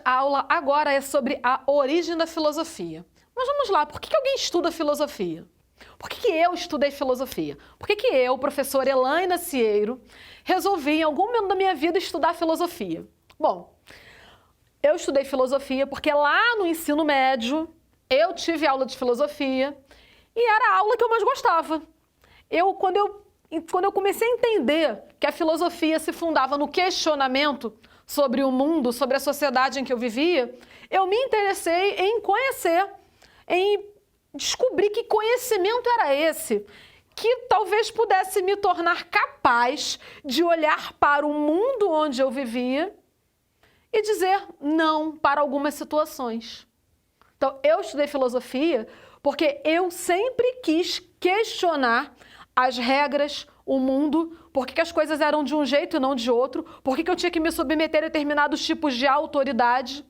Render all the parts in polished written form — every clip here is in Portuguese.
A aula agora é sobre a origem da filosofia. Mas vamos lá, por que alguém estuda filosofia? Por que eu estudei filosofia? Por que eu, professora Elaine Cieiro, resolvi em algum momento da minha vida estudar filosofia? Bom, eu estudei filosofia porque lá no ensino médio eu tive aula de filosofia e era a aula que eu mais gostava. Quando eu comecei a entender que a filosofia se fundava no questionamento sobre o mundo, sobre a sociedade em que eu vivia, eu me interessei em conhecer, em descobrir que conhecimento era esse, que talvez pudesse me tornar capaz de olhar para o mundo onde eu vivia e dizer não para algumas situações. Então, eu estudei filosofia porque eu sempre quis questionar as regras, o mundo, por que as coisas eram de um jeito e não de outro, por que eu tinha que me submeter a determinados tipos de autoridade,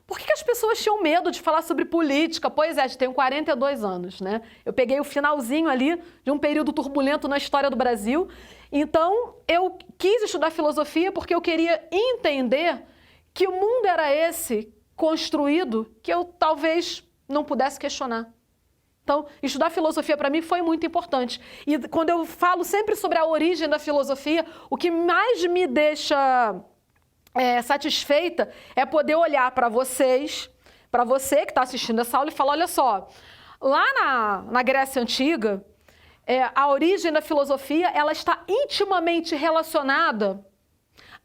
por que as pessoas tinham medo de falar sobre política? Pois é, eu tenho 42 anos, né? Eu peguei o finalzinho ali de um período turbulento na história do Brasil, então eu quis estudar filosofia porque eu queria entender que o mundo era esse construído que eu talvez não pudesse questionar. Então, estudar filosofia para mim foi muito importante. E quando eu falo sempre sobre a origem da filosofia, o que mais me deixa satisfeita é poder olhar para vocês, para você que está assistindo essa aula e falar, olha só, lá na Grécia Antiga, a origem da filosofia ela está intimamente relacionada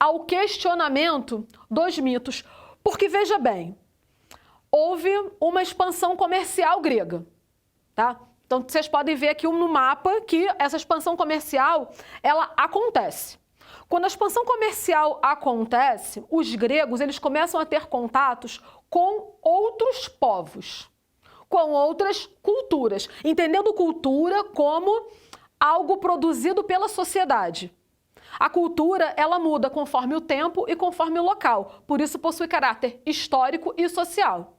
ao questionamento dos mitos. Porque, veja bem, houve uma expansão comercial grega. Tá? Então, vocês podem ver aqui no mapa que essa expansão comercial, ela acontece. Quando a expansão comercial acontece, os gregos eles começam a ter contatos com outros povos, com outras culturas, entendendo cultura como algo produzido pela sociedade. A cultura, ela muda conforme o tempo e conforme o local, por isso possui caráter histórico e social.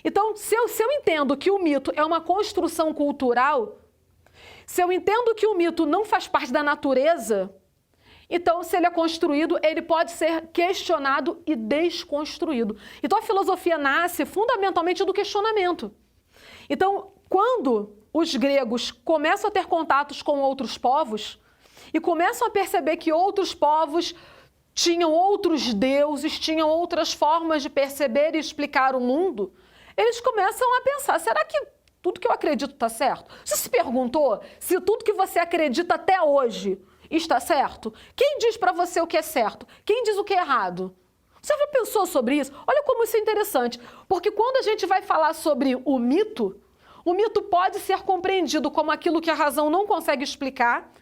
Então, se eu entendo que o mito é uma construção cultural, se eu entendo que o mito não faz parte da natureza, então, se ele é construído, ele pode ser questionado e desconstruído. Então, a filosofia nasce fundamentalmente do questionamento. Então, quando os gregos começam a ter contatos com outros povos e começam a perceber que outros povos tinham outros deuses, tinham outras formas de perceber e explicar o mundo, eles começam a pensar, será que tudo que eu acredito está certo? Você se perguntou se tudo que você acredita até hoje está certo? Quem diz para você o que é certo? Quem diz o que é errado? Você já pensou sobre isso? Olha como isso é interessante, porque quando a gente vai falar sobre o mito pode ser compreendido como aquilo que a razão não consegue explicar,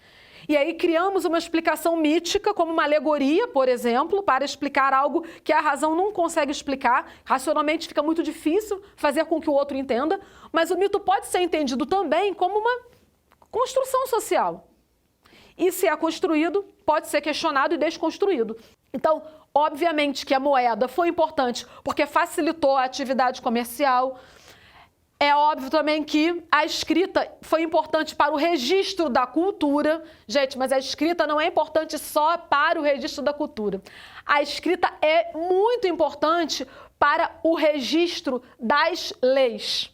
e aí criamos uma explicação mítica, como uma alegoria, por exemplo, para explicar algo que a razão não consegue explicar. Racionalmente fica muito difícil fazer com que o outro entenda, mas o mito pode ser entendido também como uma construção social. E se é construído, pode ser questionado e desconstruído. Então, obviamente que a moeda foi importante porque facilitou a atividade comercial. É óbvio também que a escrita foi importante para o registro da cultura. Gente, mas a escrita não é importante só para o registro da cultura. A escrita é muito importante para o registro das leis.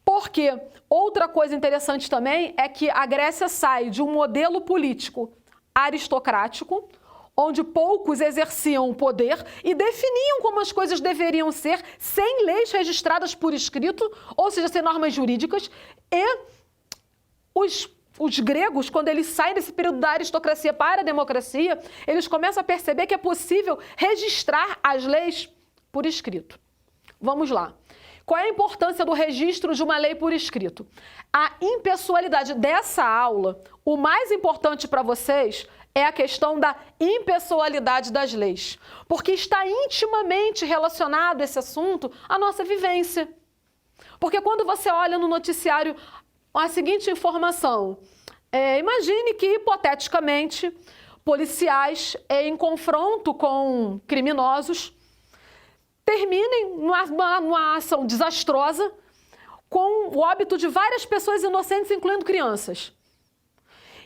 Porque outra coisa interessante também é que a Grécia sai de um modelo político aristocrático, onde poucos exerciam o poder e definiam como as coisas deveriam ser, sem leis registradas por escrito, ou seja, sem normas jurídicas, e os gregos, quando eles saem desse período da aristocracia para a democracia, eles começam a perceber que é possível registrar as leis por escrito. Vamos lá. Qual é a importância do registro de uma lei por escrito? A impessoalidade dessa aula, o mais importante para vocês é a questão da impessoalidade das leis, porque está intimamente relacionado esse assunto à nossa vivência. Porque quando você olha no noticiário a seguinte informação, imagine que, hipoteticamente, policiais em confronto com criminosos terminem numa ação desastrosa com o óbito de várias pessoas inocentes, incluindo crianças.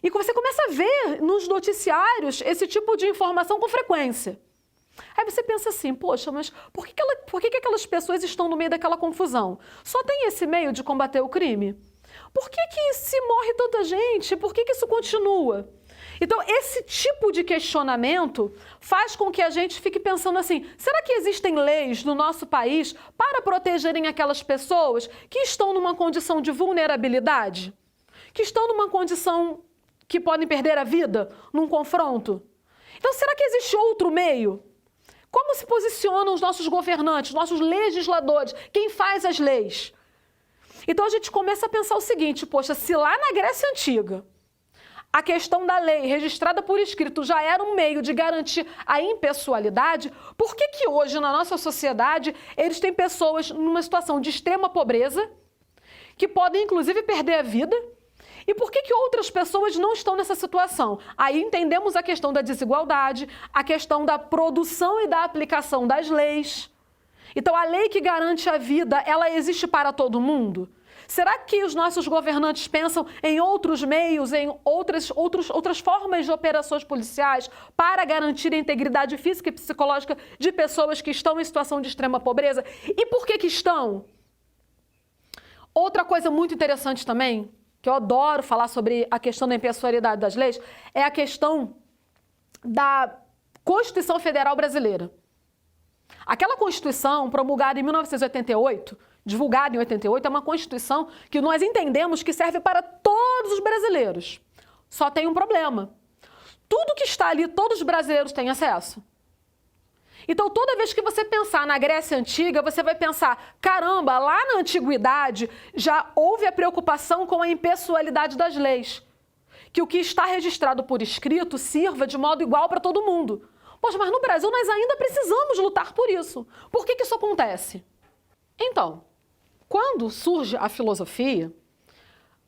E você começa a ver nos noticiários esse tipo de informação com frequência. Aí você pensa assim, poxa, mas por que aquelas pessoas estão no meio daquela confusão? Só tem esse meio de combater o crime? Por que se morre tanta gente? Por que isso continua? Então, esse tipo de questionamento faz com que a gente fique pensando assim, será que existem leis no nosso país para protegerem aquelas pessoas que estão numa condição de vulnerabilidade? Que estão numa condição que podem perder a vida num confronto? Então, será que existe outro meio? Como se posicionam os nossos governantes, nossos legisladores, quem faz as leis? Então, a gente começa a pensar o seguinte, poxa, se lá na Grécia Antiga a questão da lei registrada por escrito já era um meio de garantir a impessoalidade, por que hoje na nossa sociedade eles têm pessoas numa situação de extrema pobreza, que podem inclusive perder a vida? E por que outras pessoas não estão nessa situação? Aí entendemos a questão da desigualdade, a questão da produção e da aplicação das leis. Então, a lei que garante a vida, ela existe para todo mundo? Será que os nossos governantes pensam em outros meios, em outras formas de operações policiais para garantir a integridade física e psicológica de pessoas que estão em situação de extrema pobreza? E por que estão? Outra coisa muito interessante também, que eu adoro falar sobre a questão da impessoalidade das leis, é a questão da Constituição Federal Brasileira. Aquela Constituição promulgada em 1988, divulgada em 88, é uma Constituição que nós entendemos que serve para todos os brasileiros. Só tem um problema. Tudo que está ali, todos os brasileiros têm acesso. Então, toda vez que você pensar na Grécia Antiga, você vai pensar, caramba, lá na Antiguidade já houve a preocupação com a impessoalidade das leis. Que o que está registrado por escrito sirva de modo igual para todo mundo. Poxa, mas no Brasil nós ainda precisamos lutar por isso. Por que isso acontece? Então, quando surge a filosofia,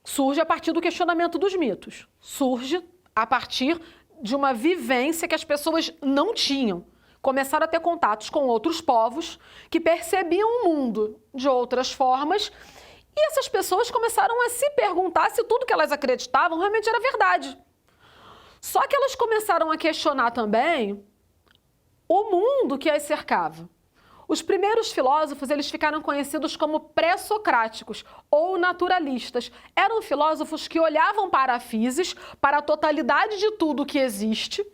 surge a partir do questionamento dos mitos. Surge a partir de uma vivência que as pessoas não tinham. Começaram a ter contatos com outros povos que percebiam o mundo de outras formas e essas pessoas começaram a se perguntar se tudo que elas acreditavam realmente era verdade. Só que elas começaram a questionar também o mundo que as cercava. Os primeiros filósofos, eles ficaram conhecidos como pré-socráticos ou naturalistas. Eram filósofos que olhavam para a physis, para a totalidade de tudo que existe,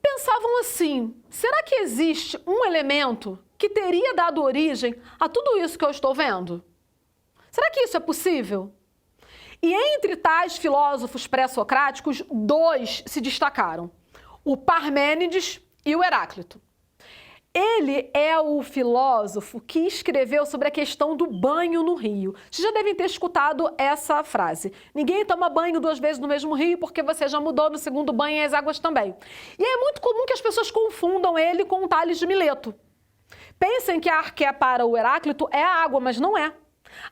pensavam assim, será que existe um elemento que teria dado origem a tudo isso que eu estou vendo? Será que isso é possível? E entre tais filósofos pré-socráticos, dois se destacaram, o Parmênides e o Heráclito. Ele é o filósofo que escreveu sobre a questão do banho no rio. Vocês já devem ter escutado essa frase. Ninguém toma banho 2 vezes no mesmo rio porque você já mudou no segundo banho e as águas também. E é muito comum que as pessoas confundam ele com o Tales de Mileto. Pensem que a arqué para o Heráclito é a água, mas não é.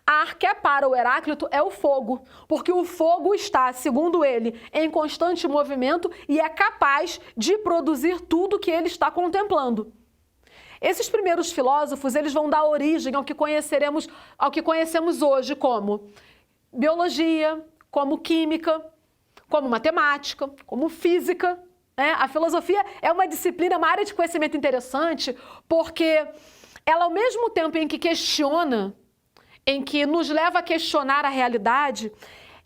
A arqué para o Heráclito é o fogo, porque o fogo está, segundo ele, em constante movimento e é capaz de produzir tudo que ele está contemplando. Esses primeiros filósofos, eles vão dar origem ao que conhecemos hoje como biologia, como química, como matemática, como física. A filosofia é uma disciplina, uma área de conhecimento interessante, porque ela, ao mesmo tempo em que questiona, em que nos leva a questionar a realidade,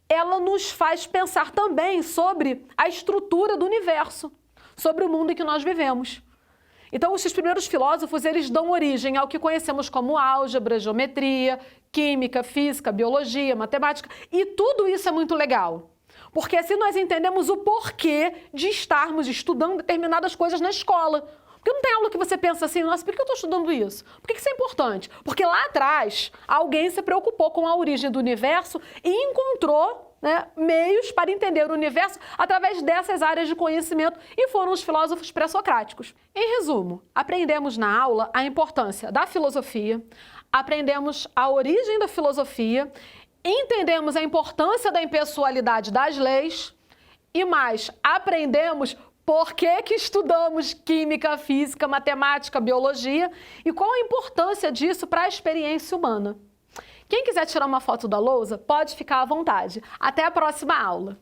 ela nos faz pensar também sobre a estrutura do universo, sobre o mundo em que nós vivemos. Então, esses primeiros filósofos, eles dão origem ao que conhecemos como álgebra, geometria, química, física, biologia, matemática, e tudo isso é muito legal, porque assim nós entendemos o porquê de estarmos estudando determinadas coisas na escola. Porque não tem aula que você pensa assim, nossa, por que eu estou estudando isso? Por que isso é importante? Porque lá atrás, alguém se preocupou com a origem do universo e encontrou meios para entender o universo através dessas áreas de conhecimento e foram os filósofos pré-socráticos. Em resumo, aprendemos na aula a importância da filosofia, aprendemos a origem da filosofia, entendemos a importância da impessoalidade das leis e mais, aprendemos por que estudamos química, física, matemática, biologia e qual a importância disso para a experiência humana. Quem quiser tirar uma foto da lousa, pode ficar à vontade. Até a próxima aula!